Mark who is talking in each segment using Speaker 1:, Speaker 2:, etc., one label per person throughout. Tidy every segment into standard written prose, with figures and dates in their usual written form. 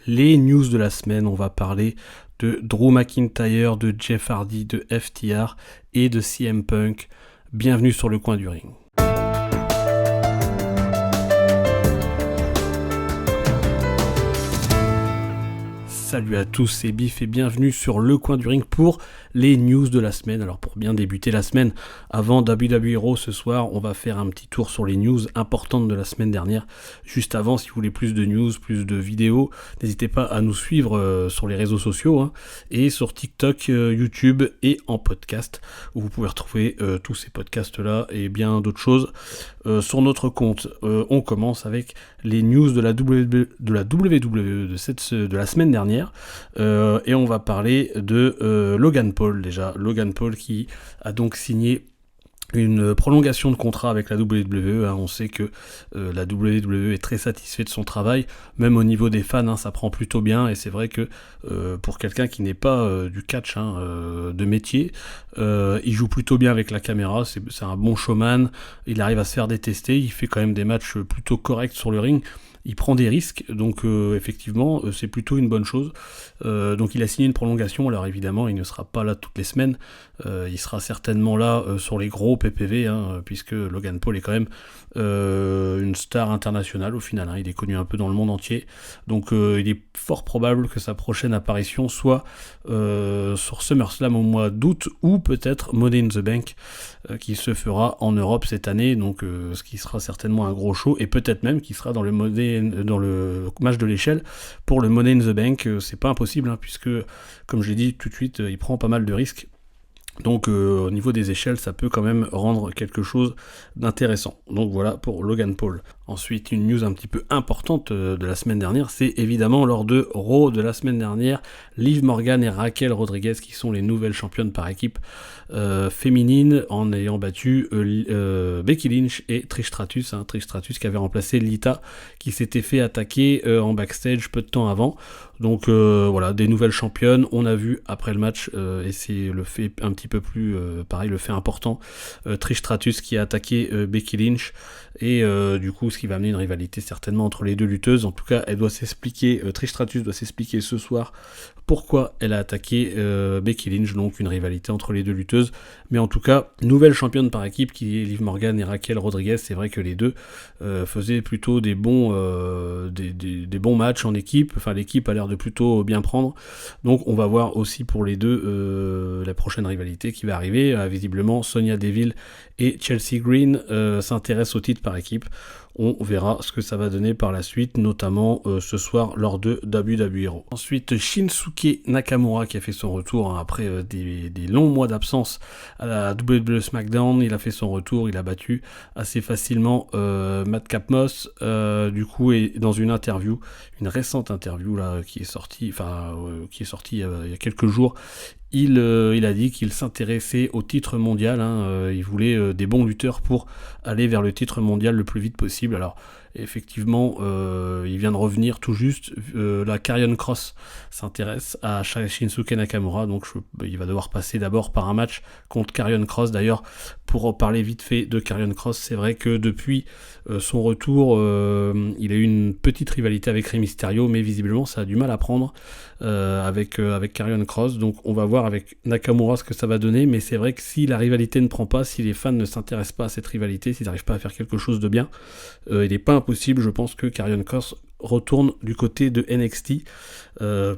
Speaker 1: les news de la semaine. On va parler de Drew McIntyre, de Jeff Hardy, de FTR et de CM Punk. Bienvenue sur le coin du ring. Salut à tous, c'est Biff et bienvenue sur le coin du ring pour les news de la semaine. Alors pour bien débuter la semaine, avant WWE Raw ce soir, on va faire un petit tour sur les news importantes de la semaine dernière. Juste avant, si vous voulez plus de news, plus de vidéos, n'hésitez pas à nous suivre sur les réseaux sociaux et sur TikTok, YouTube et en podcast, où vous pouvez retrouver tous ces podcasts-là et bien d'autres choses sur notre compte. On commence avec les news de la WWE de la semaine dernière. Et on va parler de Logan Paul déjà. Logan Paul qui a donc signé une prolongation de contrat avec la WWE. On sait que la WWE est très satisfait de son travail, même au niveau des fans, ça prend plutôt bien, et c'est vrai que pour quelqu'un qui n'est pas du catch de métier, il joue plutôt bien avec la caméra, c'est un bon showman, il arrive à se faire détester, il fait quand même des matchs plutôt corrects sur le ring. Il prend des risques, donc effectivement, c'est plutôt une bonne chose. Donc il a signé une prolongation, alors évidemment, il ne sera pas là toutes les semaines. Il sera certainement là sur les gros PPV, puisque Logan Paul est quand même une star internationale au final. Il est connu un peu dans le monde entier. Donc il est fort probable que sa prochaine apparition soit sur SummerSlam au mois d'août, ou peut-être Money in the Bank, qui se fera en Europe cette année. Donc ce qui sera certainement un gros show, et peut-être même qu'il sera dans le match de l'échelle pour le Money in the Bank. C'est pas impossible, puisque comme je l'ai dit tout de suite, il prend pas mal de risques. Donc au niveau des échelles, ça peut quand même rendre quelque chose d'intéressant. Donc voilà pour Logan Paul. Ensuite, une news un petit peu importante de la semaine dernière, c'est évidemment lors de Raw de la semaine dernière, Liv Morgan et Raquel Rodriguez qui sont les nouvelles championnes par équipe féminine, en ayant battu Becky Lynch et Trish Stratus. Trish Stratus qui avait remplacé Lita, qui s'était fait attaquer en backstage peu de temps avant. Donc voilà, des nouvelles championnes. On a vu après le match, et c'est le fait un petit peu plus pareil, le fait important, Trish Stratus qui a attaqué Becky Lynch, et du coup ce qui va amener une rivalité certainement entre les deux lutteuses. En tout cas, elle doit s'expliquer, Trish Stratus doit s'expliquer ce soir pourquoi elle a attaqué Becky Lynch, donc une rivalité entre les deux lutteuses. Mais en tout cas, nouvelle championne par équipe qui est Liv Morgan et Raquel Rodriguez. C'est vrai que les deux faisaient plutôt des bons matchs en équipe. Enfin, l'équipe a l'air de plutôt bien prendre. Donc on va voir aussi pour les deux la prochaine rivalité qui va arriver. Visiblement, Sonya Deville et Chelsea Green s'intéressent au titre par équipe. On verra ce que ça va donner par la suite, notamment ce soir lors de WWE Raw. Ensuite, Shinsuke Nakamura qui a fait son retour après des longs mois d'absence à la WWE SmackDown. Il a fait son retour, il a battu assez facilement Madcap Moss. Du coup, et dans une récente interview là qui est sortie il y a quelques jours. Il a dit qu'il s'intéressait au titre mondial, il voulait des bons lutteurs pour aller vers le titre mondial le plus vite possible. Alors effectivement, il vient de revenir tout juste, la Karrion Kross s'intéresse à Shinsuke Nakamura, donc il va devoir passer d'abord par un match contre Karrion Kross. D'ailleurs, pour parler vite fait de Karrion Kross, c'est vrai que depuis son retour, il a eu une petite rivalité avec Rey Mysterio, mais visiblement ça a du mal à prendre avec Karrion Kross. Donc on va voir avec Nakamura ce que ça va donner, mais c'est vrai que si la rivalité ne prend pas, si les fans ne s'intéressent pas à cette rivalité, s'ils n'arrivent pas à faire quelque chose de bien, il n'est pas impossible, je pense, que Karrion Kross retourne du côté de NXT,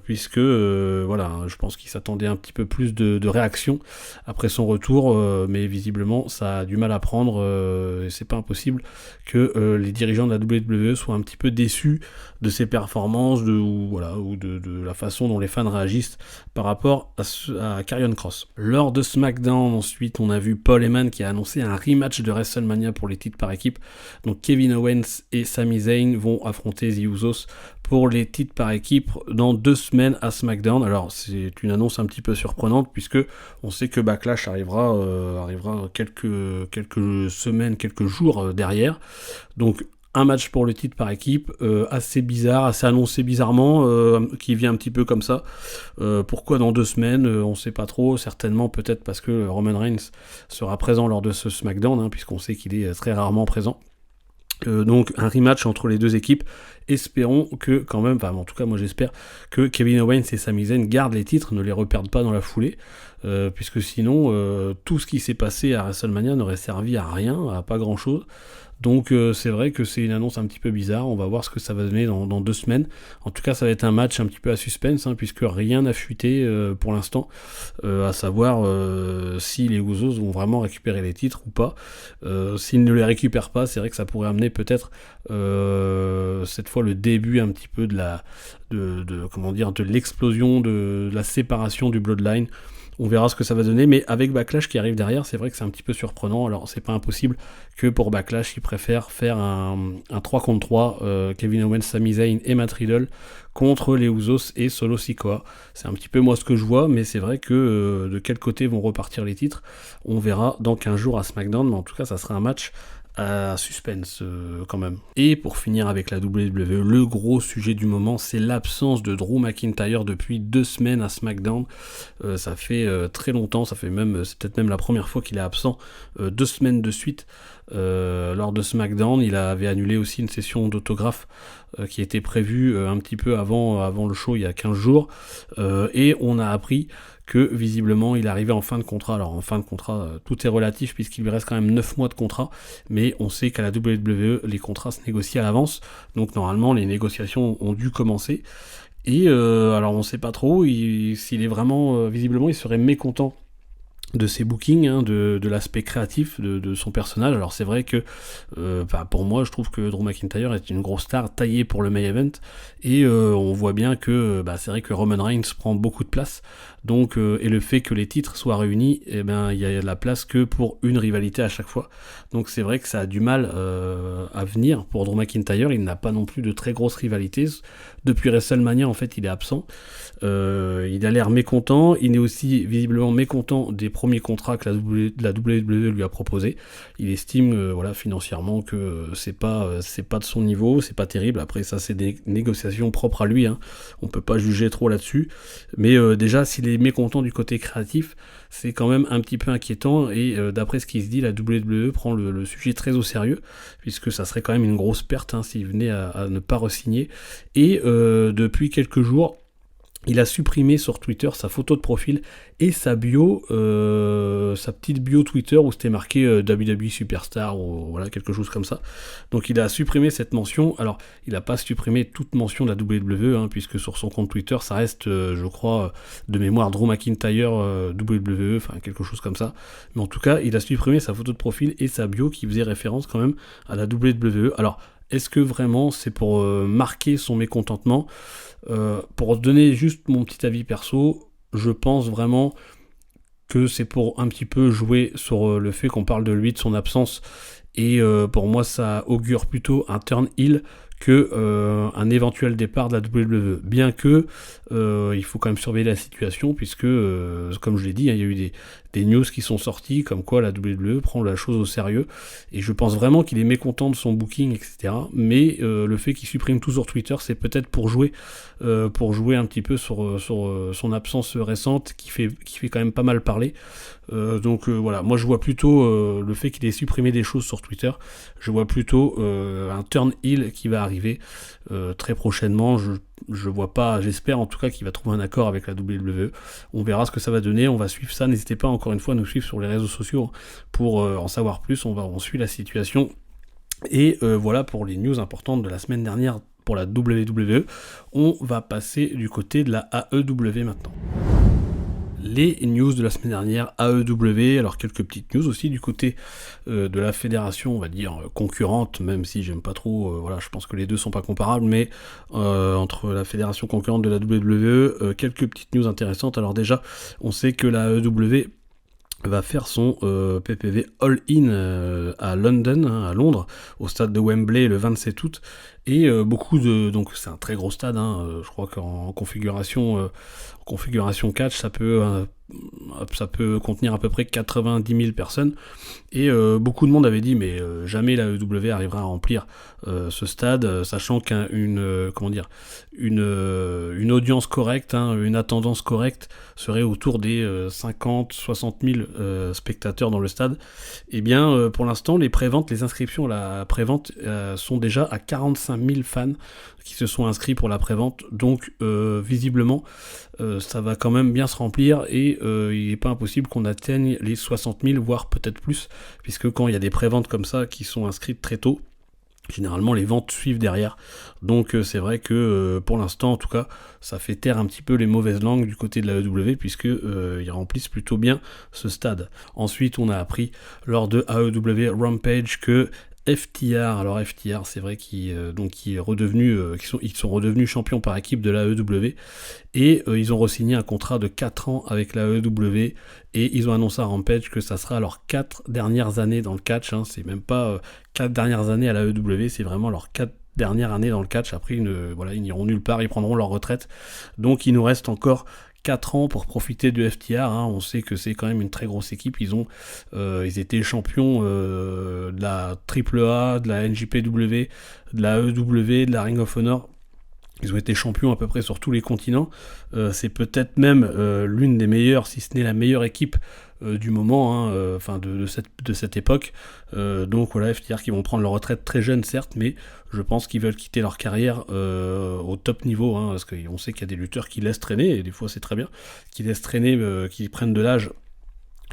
Speaker 1: puisque je pense qu'il s'attendait un petit peu plus de réaction après son retour, mais visiblement ça a du mal à prendre, et c'est pas impossible que les dirigeants de la WWE soient un petit peu déçus de ses performances, ou de la façon dont les fans réagissent par rapport à Karrion Kross. Lors de SmackDown, ensuite, on a vu Paul Heyman qui a annoncé un rematch de WrestleMania pour les titres par équipe. Donc Kevin Owens et Sami Zayn vont affronter The Usos pour les titres par équipe dans 2 semaines à SmackDown. Alors c'est une annonce un petit peu surprenante, puisque on sait que Backlash arrivera quelques semaines, quelques jours derrière. Donc un match pour le titre par équipe, assez bizarre, assez annoncé bizarrement, qui vient un petit peu comme ça. Pourquoi dans 2 semaines, on sait pas trop, certainement peut-être parce que Roman Reigns sera présent lors de ce SmackDown, puisqu'on sait qu'il est très rarement présent. Donc un rematch entre les deux équipes. Espérons que quand même, en tout cas moi j'espère que Kevin Owens et Sami Zayn gardent les titres, ne les reperdent pas dans la foulée, puisque sinon tout ce qui s'est passé à WrestleMania n'aurait servi à rien, à pas grand chose. Donc c'est vrai que c'est une annonce un petit peu bizarre, on va voir ce que ça va donner dans 2 semaines. En tout cas ça va être un match un petit peu à suspense, puisque rien n'a fuité pour l'instant, à savoir si les Usos vont vraiment récupérer les titres ou pas. S'ils ne les récupèrent pas, c'est vrai que ça pourrait amener peut-être cette fois le début un petit peu de l'explosion, de la séparation du Bloodline. On verra ce que ça va donner, mais avec Backlash qui arrive derrière, c'est vrai que c'est un petit peu surprenant. Alors c'est pas impossible que pour Backlash, ils préfèrent faire un 3 contre 3, Kevin Owens, Sami Zayn et Matt Riddle contre les Usos et Solo Sikoa. C'est un petit peu moi ce que je vois, mais c'est vrai que de quel côté vont repartir les titres, on verra dans 15 jours à SmackDown, mais en tout cas ça sera un match à suspense quand même. Et pour finir avec la WWE, le gros sujet du moment, c'est l'absence de Drew McIntyre depuis 2 semaines à SmackDown. Ça fait très longtemps, c'est peut-être même la première fois qu'il est absent 2 semaines de suite. Lors de SmackDown, il avait annulé aussi une session d'autographe qui était prévue un petit peu avant le show il y a 15 jours. Et on a appris que visiblement il arrivait en fin de contrat. Alors en fin de contrat, tout est relatif puisqu'il lui reste quand même 9 mois de contrat, mais on sait qu'à la WWE, les contrats se négocient à l'avance, donc normalement les négociations ont dû commencer. Et alors on sait pas trop, s'il est vraiment, visiblement il serait mécontent de ses bookings, de l'aspect créatif de son personnage. Alors c'est vrai que pour moi je trouve que Drew McIntyre est une grosse star taillée pour le main event, et on voit bien que c'est vrai que Roman Reigns prend beaucoup de place, donc et le fait que les titres soient réunis, il y a de la place que pour une rivalité à chaque fois, donc c'est vrai que ça a du mal à venir pour Drew McIntyre. Il n'a pas non plus de très grosses rivalités depuis WrestleMania, en fait il est absent. Il a l'air mécontent, il est aussi visiblement mécontent des premiers contrats que la WWE lui a proposé. Il estime financièrement que c'est pas de son niveau, c'est pas terrible. Après ça c'est des négociations propres à lui, on peut pas juger trop là-dessus, mais déjà s'il est mécontent du côté créatif, c'est quand même un petit peu inquiétant, et d'après ce qui se dit, la WWE prend le sujet très au sérieux, puisque ça serait quand même une grosse perte s'il venait à ne pas re-signer. Et depuis quelques jours, il a supprimé sur Twitter sa photo de profil et sa bio, sa petite bio Twitter où c'était marqué WWE Superstar ou voilà quelque chose comme ça. Donc il a supprimé cette mention. Alors il n'a pas supprimé toute mention de la WWE, puisque sur son compte Twitter ça reste, je crois, de mémoire Drew McIntyre WWE, enfin quelque chose comme ça. Mais en tout cas il a supprimé sa photo de profil et sa bio qui faisait référence quand même à la WWE. Alors est-ce que vraiment c'est pour marquer son mécontentement? Pour donner juste mon petit avis perso, je pense vraiment que c'est pour un petit peu jouer sur le fait qu'on parle de lui, de son absence, et pour moi ça augure plutôt un turn heel que un éventuel départ de la WWE, bien que il faut quand même surveiller la situation, puisque comme je l'ai dit, il y a eu des news qui sont sorties comme quoi la WWE prend la chose au sérieux, et je pense vraiment qu'il est mécontent de son booking, etc. Mais le fait qu'il supprime tout sur Twitter, c'est peut-être pour jouer un petit peu sur son absence récente qui fait quand même pas mal parler. Donc voilà, moi je vois plutôt le fait qu'il ait supprimé des choses sur Twitter, je vois plutôt un turn heel qui va arriver très prochainement. Je vois pas, j'espère en tout cas qu'il va trouver un accord avec la WWE. On verra ce que ça va donner, on va suivre ça. N'hésitez pas encore une fois à nous suivre sur les réseaux sociaux pour en savoir plus. On suit la situation. Et voilà pour les news importantes de la semaine dernière pour la WWE. On va passer du côté de la AEW maintenant. Les news de la semaine dernière, AEW, alors quelques petites news aussi du côté de la fédération, on va dire concurrente, même si j'aime pas trop, je pense que les deux sont pas comparables, mais entre la fédération concurrente de la WWE, quelques petites news intéressantes. Alors déjà, on sait que la AEW va faire son PPV All-In à London, à Londres, au stade de Wembley le 27 août, Et beaucoup de... Donc c'est un très gros stade, je crois qu'en configuration catch, ça peut contenir à peu près 90 000 personnes. Et beaucoup de monde avait dit, mais jamais la AEW arrivera à remplir ce stade, sachant une audience correcte, une attendance correcte serait autour des 50-60 000 spectateurs dans le stade. Et bien, pour l'instant, les inscriptions à la prévente sont déjà à 45 000 fans qui se sont inscrits pour la prévente. Donc, visiblement, ça va quand même bien se remplir et il n'est pas impossible qu'on atteigne les 60 000, voire peut-être plus, puisque quand il y a des préventes comme ça qui sont inscrites très tôt, généralement les ventes suivent derrière. Donc c'est vrai que pour l'instant en tout cas ça fait taire un petit peu les mauvaises langues du côté de la AEW, puisque ils remplissent plutôt bien ce stade. Ensuite on a appris lors de AEW Rampage que FTR, alors FTR c'est vrai qu'ils sont redevenus champions par équipe de la AEW, et ils ont re-signé un contrat de 4 ans avec la AEW, et ils ont annoncé à Rampage que ça sera leurs 4 dernières années dans le catch, c'est même pas 4 dernières années à la AEW, c'est vraiment leurs 4 dernières années dans le catch. Après ils n'iront nulle part, ils prendront leur retraite, donc il nous reste encore 4 ans pour profiter de FTR, on sait que c'est quand même une très grosse équipe, ils étaient champions de la AAA, de la NJPW, de la AEW, de la Ring of Honor. Ils ont été champions à peu près sur tous les continents. C'est peut-être même l'une des meilleures, si ce n'est la meilleure équipe du moment, de cette époque. Donc voilà, FTR qui vont prendre leur retraite très jeune, certes, mais je pense qu'ils veulent quitter leur carrière au top niveau, parce qu'on sait qu'il y a des lutteurs qui laissent traîner, et des fois c'est très bien, qui laissent traîner, qui prennent de l'âge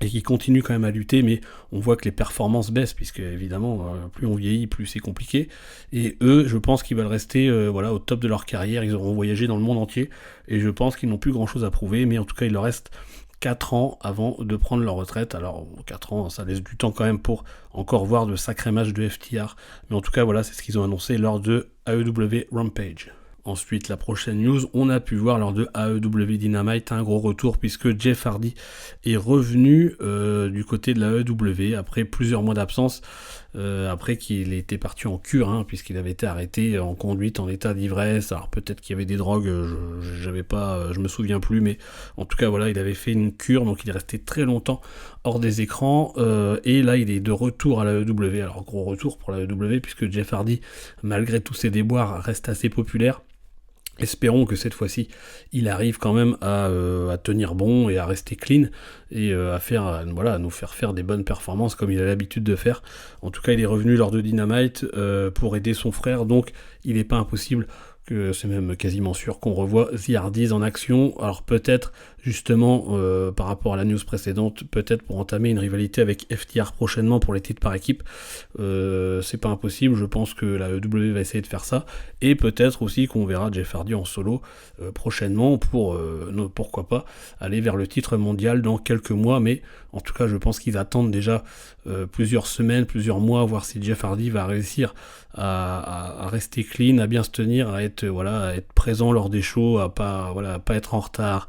Speaker 1: et qui continuent quand même à lutter, mais on voit que les performances baissent, puisque évidemment plus on vieillit, plus c'est compliqué, et eux je pense qu'ils veulent rester au top de leur carrière. Ils auront voyagé dans le monde entier, et je pense qu'ils n'ont plus grand chose à prouver, mais en tout cas il leur reste 4 ans avant de prendre leur retraite. Alors 4 ans, ça laisse du temps quand même pour encore voir de sacrés matchs de FTR, mais en tout cas voilà, c'est ce qu'ils ont annoncé lors de AEW Rampage. Ensuite, la prochaine news, on a pu voir lors de AEW Dynamite un gros retour, puisque Jeff Hardy est revenu du côté de la AEW après plusieurs mois d'absence, après qu'il était parti en cure, puisqu'il avait été arrêté en conduite en état d'ivresse. Alors peut-être qu'il y avait des drogues, je me souviens plus, mais en tout cas voilà, il avait fait une cure, donc il est resté très longtemps hors des écrans, et là il est de retour à la AEW. Alors gros retour pour la AEW, puisque Jeff Hardy, malgré tous ses déboires, reste assez populaire. Espérons que cette fois-ci, il arrive quand même à tenir bon et à rester clean, et à nous faire des bonnes performances comme il a l'habitude de faire. En tout cas, il est revenu lors de Dynamite pour aider son frère, donc il n'est pas impossible, que c'est même quasiment sûr qu'on revoit The Hardys en action. Alors peut-être justement par rapport à la news précédente, peut-être pour entamer une rivalité avec FTR prochainement pour les titres par équipe. C'est pas impossible, je pense que la EW va essayer de faire ça, et peut-être aussi qu'on verra Jeff Hardy en solo prochainement pour pourquoi pas aller vers le titre mondial dans quelques mois. Mais en tout cas je pense qu'ils attendent déjà plusieurs semaines, plusieurs mois, voir si Jeff Hardy va réussir à rester clean, à bien se tenir, à être présent lors des shows, à pas être en retard,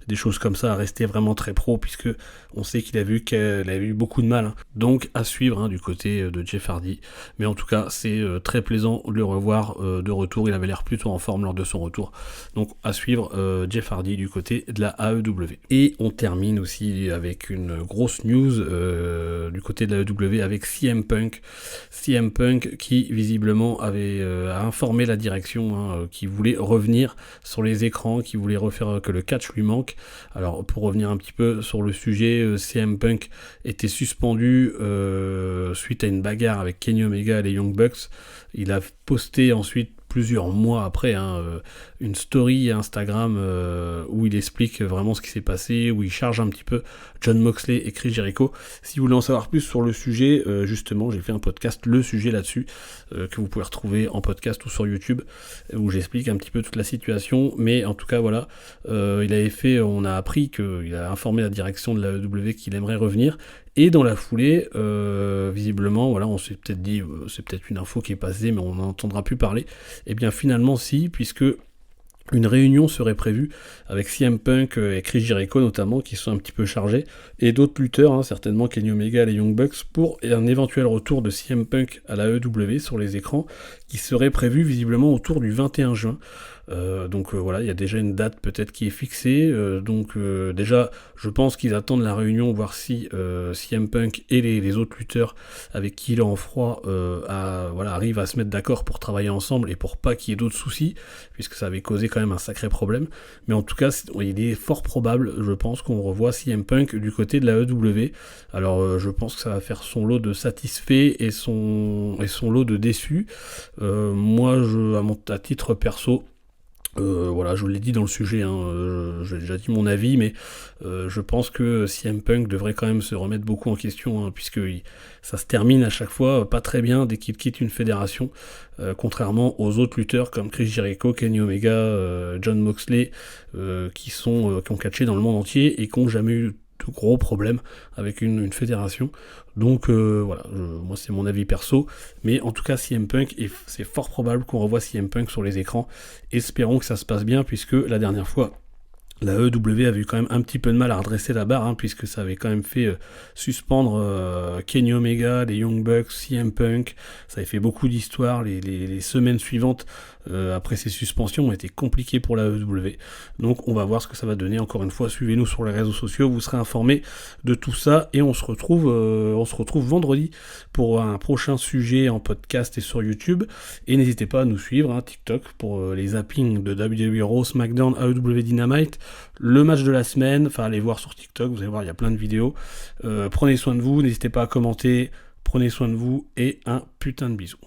Speaker 1: des choses comme ça, à rester vraiment très pro, puisque on sait qu'il a eu beaucoup de mal. Donc à suivre du côté de Jeff Hardy. Mais en tout cas c'est très plaisant de le revoir de retour. Il avait l'air plutôt en forme lors de son retour. Donc à suivre Jeff Hardy du côté de la AEW. Et on termine aussi avec une grosse news du côté de la AEW avec CM Punk. CM Punk qui visiblement avait informé la direction qui voulait revenir sur les écrans, qui voulait refaire que le catch lui manque. Alors pour revenir un petit peu sur le sujet, CM Punk était suspendu suite à une bagarre avec Kenny Omega et les Young Bucks. Il a posté ensuite plusieurs mois après une story Instagram où il explique vraiment ce qui s'est passé, où il charge un petit peu Jon Moxley et Chris Jericho. Si vous voulez en savoir plus sur le sujet, justement j'ai fait un podcast, le sujet là-dessus, que vous pouvez retrouver en podcast ou sur YouTube, où j'explique un petit peu toute la situation. Mais en tout cas voilà, on a appris qu'il a informé la direction de la AEW qu'il aimerait revenir. Et dans la foulée, visiblement, on s'est peut-être dit, c'est peut-être une info qui est passée, mais on n'en entendra plus parler. Et bien finalement si, puisque Une réunion serait prévue avec CM Punk et Chris Jericho notamment, qui sont un petit peu chargés, et d'autres lutteurs, certainement Kenny Omega et les Young Bucks, pour un éventuel retour de CM Punk à la AEW sur les écrans, qui serait prévu visiblement autour du 21 juin. Donc voilà, il y a déjà une date peut-être qui est fixée, déjà je pense qu'ils attendent la réunion, voir si CM Punk et les autres lutteurs avec qui il est en froid arrivent à se mettre d'accord pour travailler ensemble et pour pas qu'il y ait d'autres soucis, puisque ça avait causé quand même un sacré problème. Mais en tout cas, il est fort probable, je pense, qu'on revoit CM Punk du côté de la AEW. Alors je pense que ça va faire son lot de satisfaits et son lot de déçus. Moi, à titre perso, je vous l'ai dit dans le sujet, j'ai déjà dit mon avis, mais je pense que CM Punk devrait quand même se remettre beaucoup en question, puisque ça se termine à chaque fois pas très bien dès qu'il quitte une fédération, contrairement aux autres lutteurs comme Chris Jericho, Kenny Omega, Jon Moxley, qui ont catché dans le monde entier et qui n'ont jamais eu de gros problèmes avec une fédération. Donc moi c'est mon avis perso, mais en tout cas CM Punk, c'est fort probable qu'on revoie CM Punk sur les écrans. Espérons que ça se passe bien, puisque la dernière fois la AEW avait eu quand même un petit peu de mal à redresser la barre, puisque ça avait quand même fait suspendre Kenny Omega, les Young Bucks, CM Punk. Ça avait fait beaucoup d'histoires. Les semaines suivantes après ces suspensions ont été compliquées pour la AEW. Donc on va voir ce que ça va donner. Encore une fois, suivez-nous sur les réseaux sociaux, vous serez informés de tout ça, et on se retrouve vendredi pour un prochain sujet en podcast et sur YouTube. Et n'hésitez pas à nous suivre, TikTok, pour les zappings de WWE Raw, SmackDown, AEW Dynamite, le match de la semaine. Enfin, allez voir sur TikTok, vous allez voir, il y a plein de vidéos. Prenez soin de vous, n'hésitez pas à commenter, prenez soin de vous, et un putain de bisou.